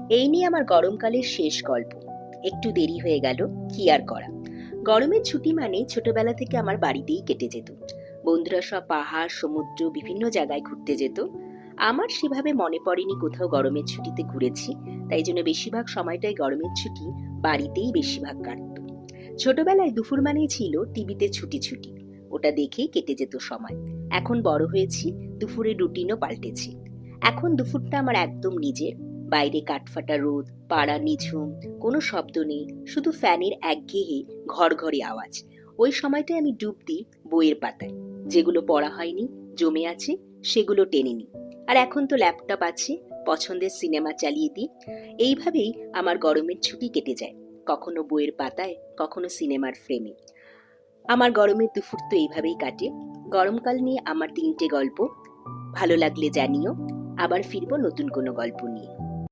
এই নিয়ে আমার গরমকালের শেষ গল্প। একটু দেরি হয়ে গেল, কি আর করা। গরমের ছুটি মানে ছোটবেলা থেকে আমার বাড়িতেই কেটে যেত। বন্ধুরা সব পাহাড়, সমুদ্র, বিভিন্ন জায়গায় ঘুরতে যেত। আমার সেভাবে মনে পড়েনি কোথাও গরমের ছুটিতে ঘুরেছি। তাই জন্য বেশিরভাগ সময়টাই গরমের ছুটি বাড়িতেই বেশিরভাগ কাটতো। ছোটবেলায় দুপুর মানেই ছিল টিভিতে ছুটি ছুটি, ওটা দেখেই কেটে যেত সময়। এখন বড় হয়েছি, দুপুরের রুটিনও পাল্টেছে। এখন দুপুরটা আমার একদম নিজের। বাইরে কাঠফাটা রোদ, পাড়া নিঝুম, কোনো শব্দ নেই, শুধু ফ্যানের একঘেয়ে ঘড়ঘড়ে আওয়াজ। ওই সময়টায় আমি ডুব দিই বইয়ের পাতায়। যেগুলো পড়া হয়নি, জমে আছে, সেগুলো টেনে নিই। আর এখন তো ল্যাপটপ আছে, পছন্দের সিনেমা চালিয়ে দিই। এইভাবেই আমার গরমের ছুটি কেটে যায়, কখনো বইয়ের পাতায়, কখনো সিনেমার ফ্রেমে। আমার গরমের দুপুর তো এইভাবেই কাটে। গরমকাল নিয়ে আমার 3টে গল্প। ভালো লাগলে জানিও। আবার ফিরবো নতুন কোনো গল্প নিয়ে।